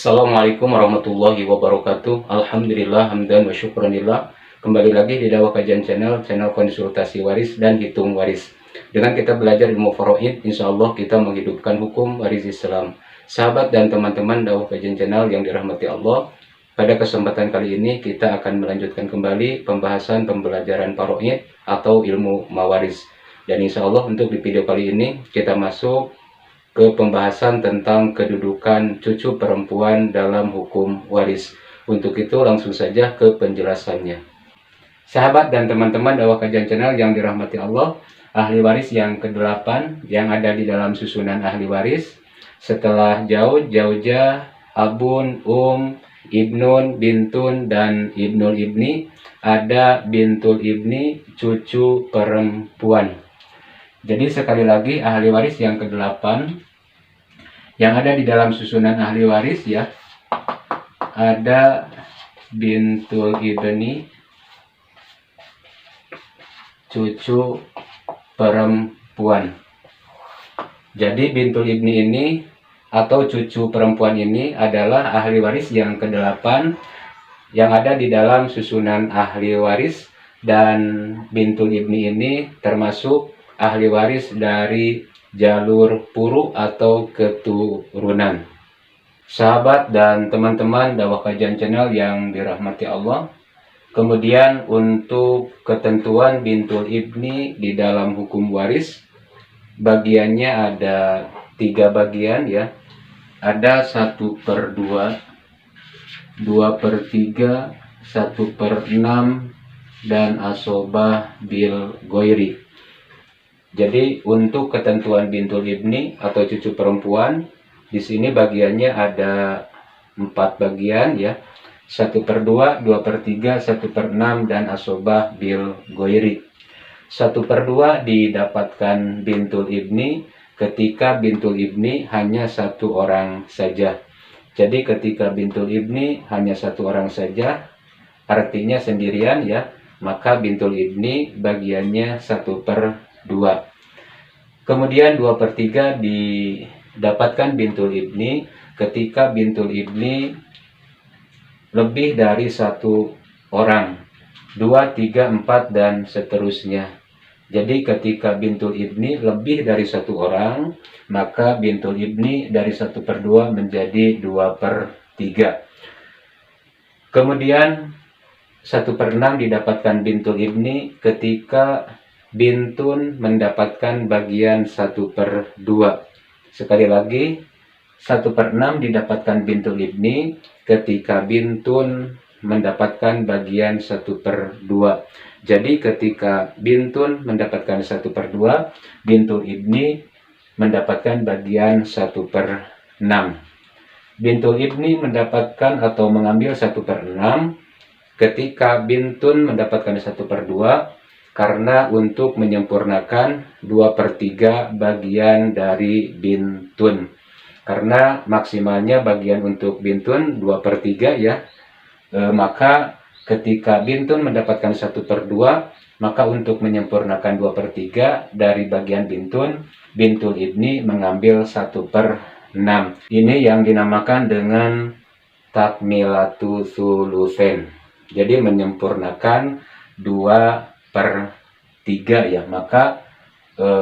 Assalamualaikum warahmatullahi wabarakatuh. Alhamdulillah hamdan wa syukranillah. Kembali lagi di Dakwah Kajian channel konsultasi waris dan hitung waris. Dengan kita belajar ilmu faraid, insya Allah kita menghidupkan hukum waris Islam. Sahabat dan teman-teman Dakwah Kajian channel yang dirahmati Allah, pada kesempatan kali ini kita akan melanjutkan kembali pembahasan pembelajaran faraid atau ilmu mawaris. Dan insya Allah untuk di video kali ini kita masuk ke pembahasan tentang kedudukan cucu perempuan dalam hukum waris. Untuk itu langsung saja ke penjelasannya. Sahabat dan teman-teman Dakwah Kajian channel yang dirahmati Allah, ahli waris yang ke-8 yang ada di dalam susunan ahli waris setelah Jaujah, Abun, Ibnun, Bintun, dan Ibnul Ibni, ada Bintul Ibni, cucu perempuan. Jadi sekali lagi ahli waris yang ke-8 yang ada di dalam susunan ahli waris ya, ada Bintul Ibni, cucu perempuan. Jadi Bintul Ibni ini atau cucu perempuan ini adalah ahli waris yang ke-8 yang ada di dalam susunan ahli waris, dan Bintul Ibni ini termasuk ahli waris dari jalur puru atau keturunan. Sahabat dan teman-teman Dakwah Kajian channel yang dirahmati Allah, kemudian untuk ketentuan Bintul Ibni di dalam hukum waris, bagiannya ada 3 bagian ya. Ada 1/2, 2/3, 1/6, dan asobah bil goiri. Jadi untuk ketentuan Bintul Ibni atau cucu perempuan, di sini bagiannya ada 4 bagian ya. 1/2, 2/3, 1/6, dan asobah bil goiri. 1/2 didapatkan Bintul Ibni ketika Bintul Ibni hanya 1 orang saja. Jadi ketika Bintul Ibni hanya 1 orang saja, artinya sendirian ya, maka Bintul Ibni bagiannya 1/2. Kemudian 2/3 didapatkan Bintul Ibni ketika Bintul Ibni lebih dari 1 orang, 2, 3, 4, dan seterusnya. Jadi ketika Bintul Ibni lebih dari 1 orang, maka Bintul Ibni dari 1/2 menjadi 2/3. Kemudian 1/6 didapatkan Bintul Ibni ketika Bintun mendapatkan bagian 1/2. Sekali lagi, 1/6 didapatkan Bintul Ibni ketika Bintun mendapatkan bagian 1/2. Jadi ketika Bintun mendapatkan 1/2, Bintul Ibni mendapatkan bagian 1/6. Bintul Ibni mendapatkan atau mengambil 1/6 ketika Bintun mendapatkan 1/2, karena untuk menyempurnakan 2/3 bagian dari Bintun. Karena maksimalnya bagian untuk Bintun 2/3 ya, maka ketika Bintun mendapatkan 1/2, maka untuk menyempurnakan 2/3 dari bagian Bintun, Bintul Ibni mengambil 1/6. Ini yang dinamakan dengan takmilatu sulusen. Jadi menyempurnakan 2/3 ya, maka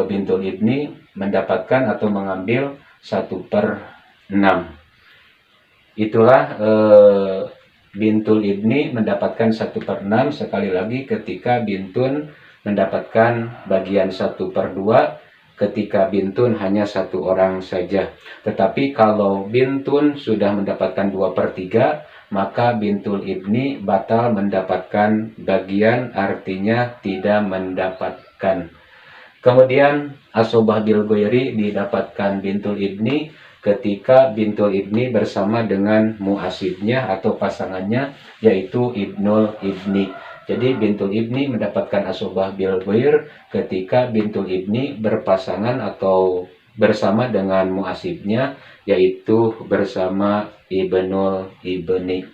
Bintul Ibni mendapatkan atau mengambil 1/6. Itulah Bintul Ibni mendapatkan 1/6 sekali lagi ketika Bintun mendapatkan bagian 1/2 ketika Bintun hanya 1 orang saja. Tetapi kalau Bintun sudah mendapatkan 2/3, maka Bintul Ibni batal mendapatkan bagian, artinya tidak mendapatkan. Kemudian asobah bil goiri didapatkan Bintul Ibni ketika Bintul Ibni bersama dengan muasibnya atau pasangannya, yaitu Ibnul Ibni. Jadi Bintul Ibni mendapatkan asobah bil goir ketika Bintul Ibni berpasangan atau bersama dengan muasibnya, yaitu bersama Ibnul Ibni.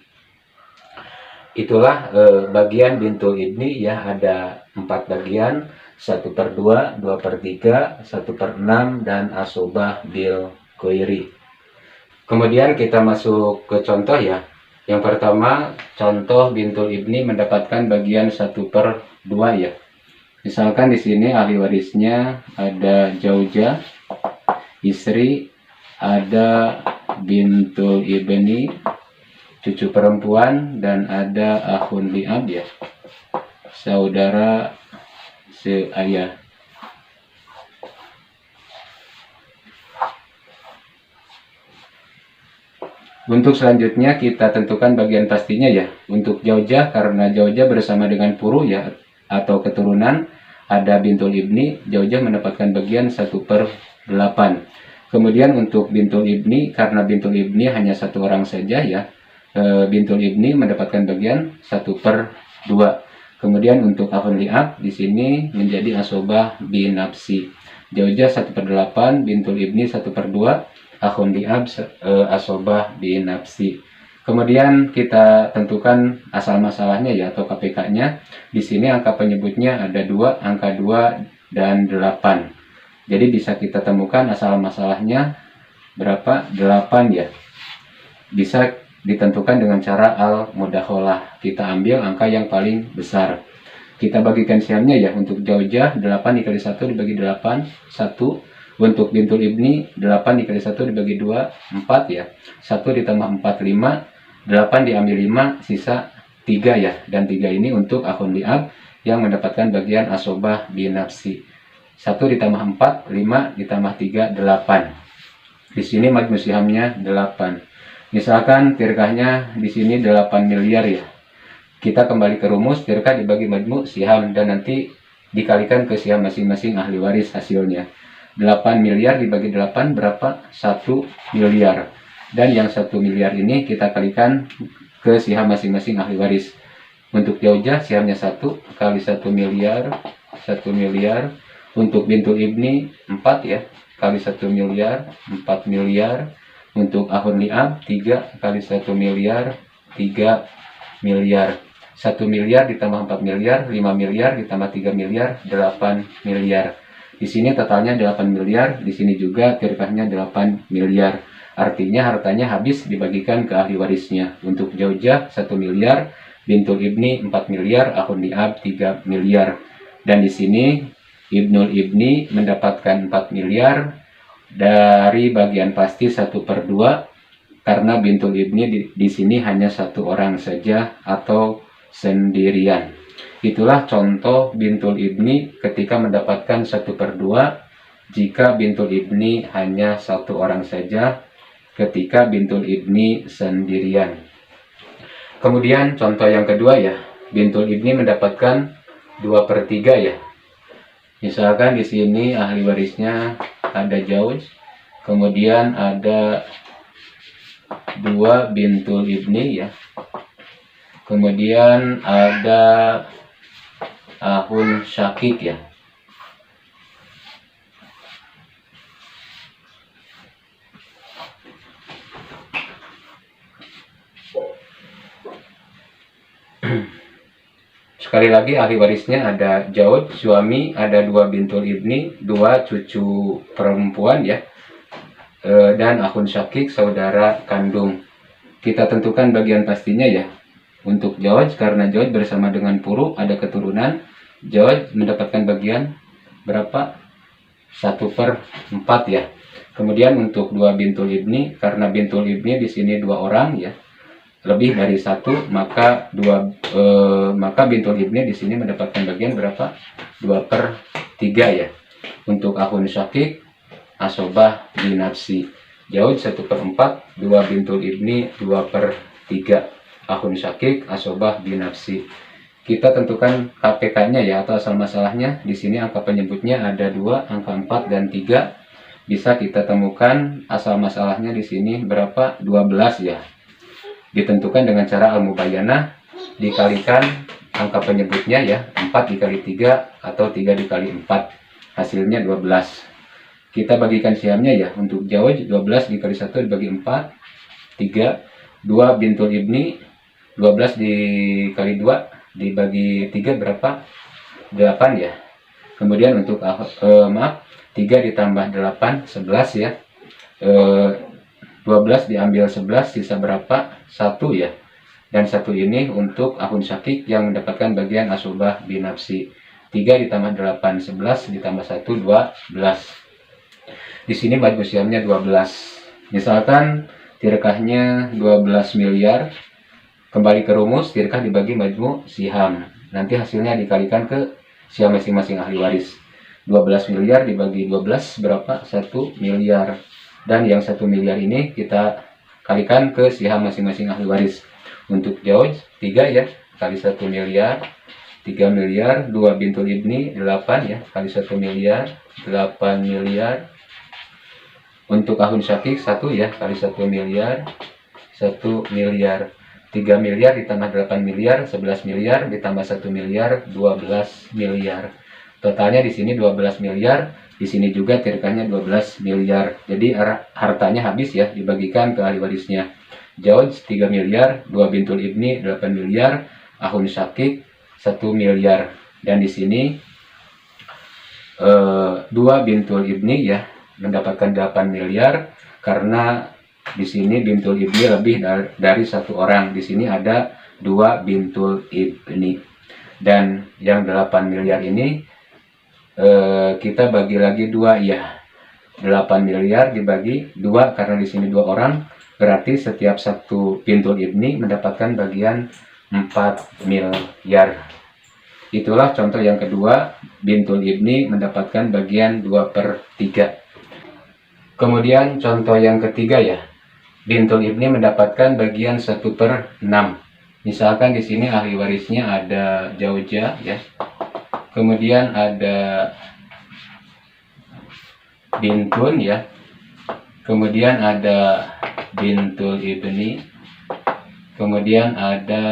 Itulah bagian Bintul Ibni ya, ada 4 bagian, 1/2, 2/3, 1/6, dan asobah bil goiri. Kemudian kita masuk ke contoh ya. Yang pertama, contoh bintul ibni mendapatkan bagian 1/2 ya. Misalkan di sini ahli warisnya ada zauja, istri, ada bintul ibni, cucu perempuan, dan ada akhun li'ab ya, saudara seayah. Untuk selanjutnya kita tentukan bagian pastinya ya. Untuk zaujah, karena zaujah bersama dengan puru ya atau keturunan, ada bintul ibni, zaujah mendapatkan bagian 1/8. Kemudian untuk bintul ibni, karena bintul ibni hanya satu orang saja ya, bintul ibni mendapatkan bagian 1/2. Kemudian untuk akhun li'ab di sini menjadi asobah binafsi. Zaujah 1/8, bintul ibni 1/2, akhun li'ab asobah binafsi. Kemudian kita tentukan asal masalahnya ya atau KPK-nya. Di sini angka penyebutnya ada 2, angka 2 dan 8. Jadi bisa kita temukan asal masalahnya berapa? 8 ya. Bisa ditentukan dengan cara al-mudakhalah. Kita ambil angka yang paling besar. Kita bagikan siamnya ya. Untuk zaujah 8 dikali 1 dibagi 8, 1. Untuk bintul ibni 8 dikali 1 dibagi 2, 4 ya. 1 ditambah 4, 5. 8 diambil 5, sisa 3 ya. Dan 3 ini untuk akhun li'ab yang mendapatkan bagian asobah binafsi. 1 ditambah 4, 5 ditambah 3, 8. Di sini majmu sihamnya 8. Misalkan tirkahnya di sini 8 miliar ya. Kita kembali ke rumus, tirkah dibagi majmu siham dan nanti dikalikan ke siham masing-masing ahli waris hasilnya. 8 miliar dibagi 8 berapa? 1 miliar. Dan yang 1 miliar ini kita kalikan ke siham masing-masing ahli waris. Untuk zaujah sihamnya 1 kali 1 miliar, 1 miliar. Untuk bintul ibni 4 ya, kali 1 miliar, 4 miliar. Untuk akhun li'ab 3 kali 1 miliar, 3 miliar. 1 miliar ditambah 4 miliar, 5 miliar ditambah 3 miliar, 8 miliar. Di sini totalnya 8 miliar, di sini juga tirkahnya 8 miliar. Artinya hartanya habis dibagikan ke ahli warisnya. Untuk zaujah 1 miliar, bintul ibni 4 miliar, akhun li'ab 3 miliar. Dan di sini ibnul ibni mendapatkan 4 miliar dari bagian pasti 1/2 karena bintul ibni di sini hanya satu orang saja atau sendirian. Itulah contoh bintul ibni ketika mendapatkan 1/2 jika bintul ibni hanya satu orang saja ketika bintul ibni sendirian. Kemudian contoh yang kedua ya, bintul ibni mendapatkan 2/3 ya. Misalkan di sini ahli warisnya ada zauj, kemudian ada 2 bintul ibni ya. Kemudian ada akhun syakik ya. Sekali lagi ahli warisnya ada zauj, suami, ada 2 bintul ibni, 2 cucu perempuan ya. Dan akhun syakik saudara kandung. Kita tentukan bagian pastinya ya. Untuk zauj, karena zauj bersama dengan puru ada keturunan, zauj mendapatkan bagian berapa? 1/4 ya. Kemudian untuk 2 bintul ibni, karena bintul ibni di sini 2 orang ya, lebih dari 1, maka bintul ibni di sini mendapatkan bagian berapa? 2/3 ya. Untuk akhun syakik asobah binafsi, zauj 1/4, 2 bintul ibni 2/3, akhun syakik asobah binafsi. Kita tentukan KPK-nya ya atau asal masalahnya. Di sini angka penyebutnya ada 2, angka 4 dan 3. Bisa kita temukan asal masalahnya di sini berapa? 12 ya. Ditentukan dengan cara al-mubayyanah, dikalikan angka penyebutnya ya, 4 dikali 3 atau 3 dikali 4, hasilnya 12. Kita bagikan siamnya ya. Untuk zauj 12 dikali 1 dibagi 4, 3. 2 bintul ibni 12 dikali 2 dibagi 3 berapa? 8 ya. Kemudian untuk 3 ditambah 8, 11 ya. 12 diambil 11, sisa berapa? 1 ya. Dan 1 ini untuk akun syakik yang mendapatkan bagian asobah binafsi. 3 ditambah 8, 11 ditambah 1, 12. Di sini majmu sihamnya 12. Misalkan tirkahnya 12 miliar. Kembali ke rumus, tirkah dibagi majmu siham. Nanti hasilnya dikalikan ke siham masing-masing ahli waris. 12 miliar dibagi 12 berapa? 1 miliar. Dan yang 1 miliar ini kita kalikan ke siham masing-masing ahli waris. Untuk Jauj 3 ya, kali 1 miliar, 3 miliar, 2 bintul ibni 8 ya, kali 1 miliar, 8 miliar. Untuk akun syakik 1 ya, kali 1 miliar, 1 miliar. 3 miliar ditambah 8 miliar, 11 miliar ditambah 1 miliar, 12 miliar. Totalnya di sini 12 miliar, di sini juga tirkahnya 12 miliar. Jadi hartanya habis ya, dibagikan ke ahli warisnya. Jauj 3 miliar, 2 bintul ibni 8 miliar, akun syakik 1 miliar. Dan di sini 2 bintul ibni ya mendapatkan 8 miliar karena di sini bintul ibni lebih dari 1 orang. Di sini ada 2 bintul ibni. Dan yang 8 miliar ini kita bagi lagi 2 ya. 8 miliar dibagi 2 karena di sini 2 orang, berarti setiap 1 bintul ibni mendapatkan bagian 4 miliar. Itulah contoh yang kedua, bintul ibni mendapatkan bagian 2/3. Kemudian contoh yang ketiga ya, bintul ibni mendapatkan bagian 1/6. Misalkan di sini ahli warisnya ada Jaujah ya. Kemudian ada bintun ya. Kemudian ada bintul ibni. Kemudian ada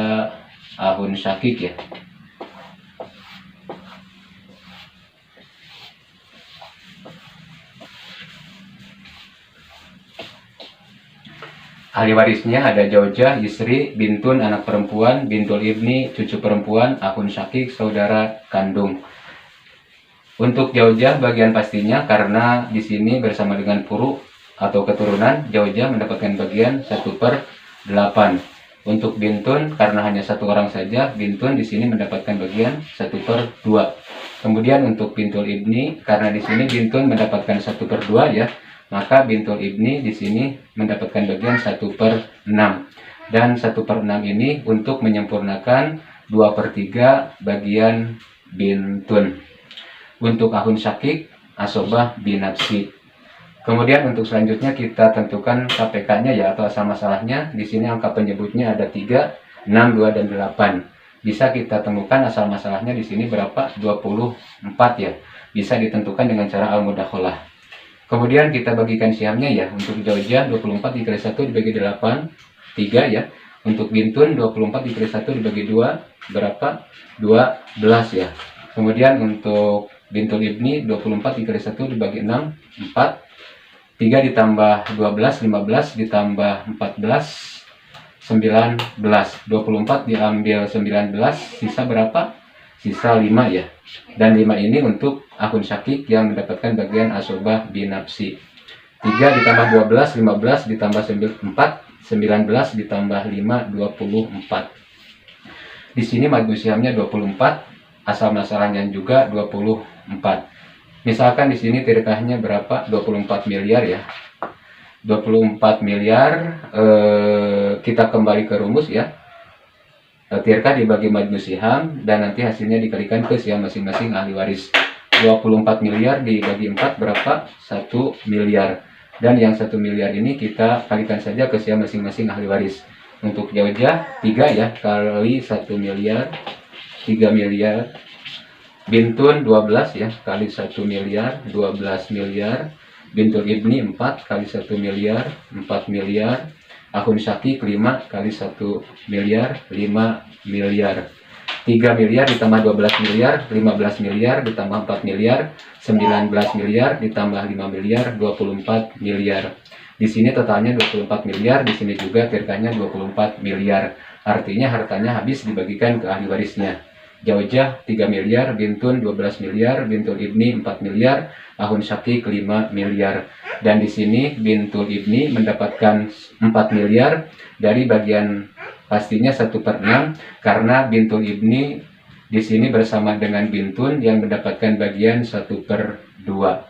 ahun syakik ya. Ahli warisnya ada Jaujah, istri, bintun, anak perempuan, bintul ibni, cucu perempuan, akun syakik, saudara kandung. Untuk Jaujah bagian pastinya karena di sini bersama dengan furu atau keturunan, Jaujah mendapatkan bagian 1/8. Untuk bintun karena hanya 1 orang saja, bintun di sini mendapatkan bagian 1/2. Kemudian untuk bintul ibni karena di sini bintun mendapatkan 1/2 ya. Maka bintul ibni di sini mendapatkan bagian 1/6. Dan 1/6 ini untuk menyempurnakan 2/3 bagian bintun. Untuk akun syakik, asobah binafsi. Kemudian untuk selanjutnya kita tentukan KPK-nya ya atau asal masalahnya. Di sini angka penyebutnya ada 3, 6, 2, dan 8. Bisa kita temukan asal masalahnya di sini berapa? 24 ya. Bisa ditentukan dengan cara al-mudakhalah. Kemudian kita bagikan sihamnya ya. Untuk Jaujah 24 dikali 1 dibagi 8, 3 ya. Untuk bintun 24 dikali 1 dibagi 2, berapa? 12 ya. Kemudian untuk bintul ibni 24 dikali 1 dibagi 6, 4. 3 ditambah 12, 15 ditambah 14, 19. 24 diambil 19, sisa berapa? Sisa 5 ya. Dan 5 ini untuk akun syakik yang mendapatkan bagian asobah binafsi. 3 ditambah 12, 15 ditambah 4, 19 ditambah 5, 24. Di sini majmu sihamnya 24, asal masalahnya juga 24. Misalkan di sini tirkahnya berapa? 24 miliar ya. 24 miliar kita kembali ke rumus ya. Tirkah dibagi majmu siham dan nanti hasilnya dikalikan ke siham masing-masing ahli waris. 24 miliar dibagi 4 berapa? 1 miliar. Dan yang 1 miliar ini kita kalikan saja ke siham masing-masing ahli waris. Untuk Jaujah 3 ya, kali 1 miliar, 3 miliar. Bintun 12 ya, kali 1 miliar, 12 miliar. Bintul ibni 4 kali 1 miliar, 4 miliar. Akun syakik 5 kali 1 miliar, 5 miliar. 3 miliar ditambah 12 miliar, 15 miliar ditambah 4 miliar, 19 miliar ditambah 5 miliar, 24 miliar. Di sini totalnya 24 miliar, di sini juga tirkahnya 24 miliar. Artinya hartanya habis dibagikan ke ahli warisnya. Jaujah 3 miliar, bintun 12 miliar, bintul ibni 4 miliar, ahun syakik 5 miliar. Dan di sini bintul ibni mendapatkan 4 miliar dari bagian pastinya 1/6 karena bintul ibni di sini bersama dengan bintun yang mendapatkan bagian 1/2.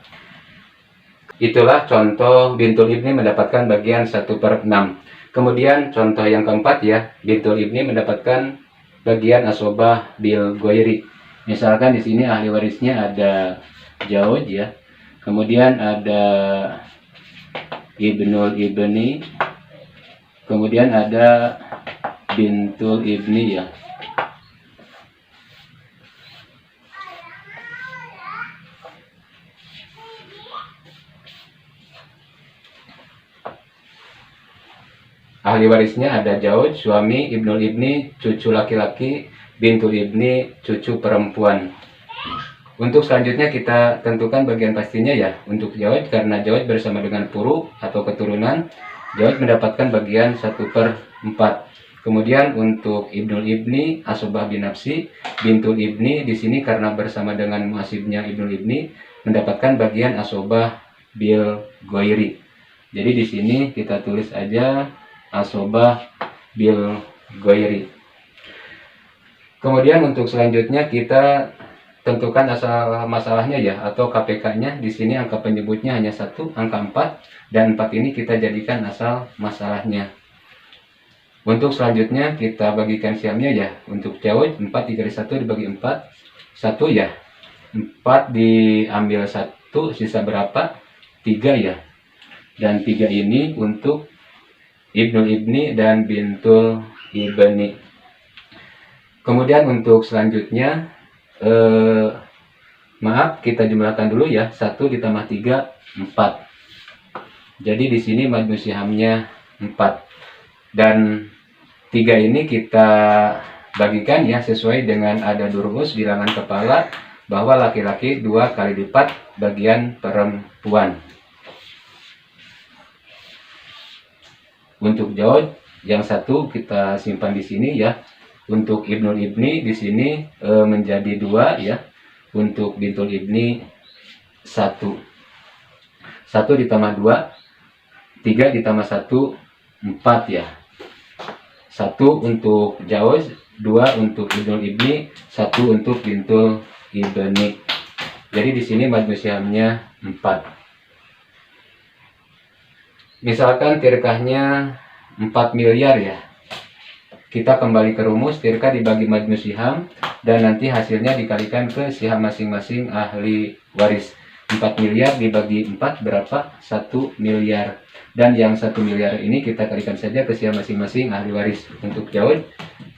Itulah contoh bintul ibni mendapatkan bagian 1/6. Kemudian contoh yang keempat ya, bintul ibni mendapatkan bagian asobah bil goiri. Misalkan di sini ahli warisnya ada Jauj ya, kemudian ada ibnul ibni, kemudian ada bintul ibni ya. Ahli warisnya ada Jauj, suami, ibnul ibni, cucu laki-laki, bintul ibni, cucu perempuan. Untuk selanjutnya kita tentukan bagian pastinya ya. Untuk Jauj, karena Jauj bersama dengan puru atau keturunan, Jauj mendapatkan bagian 1/4. Kemudian untuk ibnul ibni, asobah binafsi, bintul ibni di sini karena bersama dengan muasibnya ibnul ibni mendapatkan bagian asobah bil goiri. Jadi di sini kita tulis aja asobah bil goiri. Kemudian untuk selanjutnya kita tentukan asal masalahnya ya, atau KPK-nya. Di sini angka penyebutnya hanya 1, angka 4, dan 4 ini kita jadikan asal masalahnya. Untuk selanjutnya kita bagikan siamnya ya. Untuk Jauj 4 dikali 1 dibagi 4, 1 ya. 4 diambil 1, sisa berapa? 3 ya. Dan 3 ini untuk ibnul ibni dan bintul ibni. Kemudian untuk selanjutnya maaf, kita jumlahkan dulu ya. 1 ditambah 3, 4. Jadi di sini majmu sihamnya 4. Dan 3 ini kita bagikan ya sesuai dengan ada rumus bilangan kepala bahwa laki-laki 2 kali lipat bagian perempuan. Untuk Jauj yang 1 kita simpan di sini ya. Untuk ibnul ibni di sini menjadi 2 ya. Untuk bintul ibni 1. 1 ditambah 2, 3 ditambah 1, 4 ya. 1 untuk Jauj, 2 untuk ibnul ibni, 1 untuk bintul ibni. Jadi di sini majmu sihamnya 4. Misalkan tirkahnya 4 miliar ya. Kita kembali ke rumus, tirkah dibagi majmu siham dan nanti hasilnya dikalikan ke siham masing-masing ahli waris. 4 miliar dibagi 4 berapa? 1 miliar. Dan yang 1 miliar ini kita kalikan saja ke siham masing-masing ahli waris. Untuk Jauj,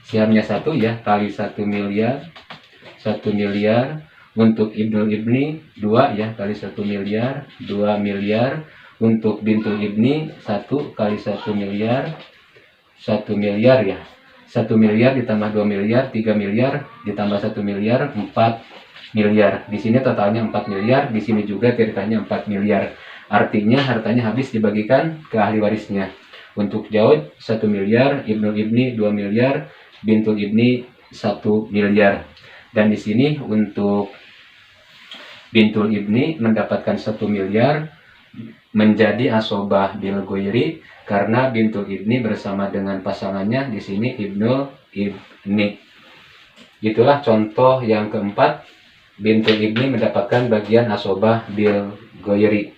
sihamnya 1 ya, kali 1 miliar. 1 miliar. Untuk ibnul ibni 2 ya, kali 1 miliar. 2 miliar. Untuk bintul ibni 1 kali 1 miliar. 1 miliar ya. 1 miliar ditambah 2 miliar, 3 miliar, ditambah 1 miliar, 4 miliar. Di sini totalnya 4 miliar, di sini juga tirkahnya 4 miliar. Artinya hartanya habis dibagikan ke ahli warisnya. Untuk Jauj 1 miliar, ibnul ibni 2 miliar, bintul ibni 1 miliar. Dan di sini untuk bintul ibni mendapatkan 1 miliar menjadi asobah bil goiri karena bintul ibni bersama dengan pasangannya di sini ibnul ibni. Itulah contoh yang keempat, bintul ibni mendapatkan bagian asobah bil goiri.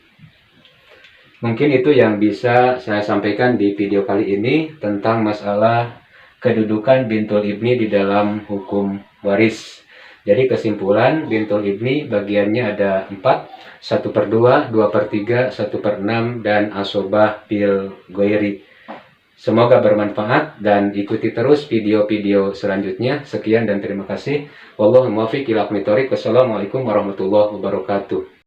Mungkin itu yang bisa saya sampaikan di video kali ini tentang masalah kedudukan bintul ibni di dalam hukum waris. Jadi kesimpulan, bintul ibni bagiannya ada 4, 1/2, 2/3, 1/6, dan asobah bil goiri. Semoga bermanfaat dan ikuti terus video-video selanjutnya. Sekian dan terima kasih. Wallahul muwaffiq ila aqwamit thoriq. Wassalamualaikum warahmatullahi wabarakatuh.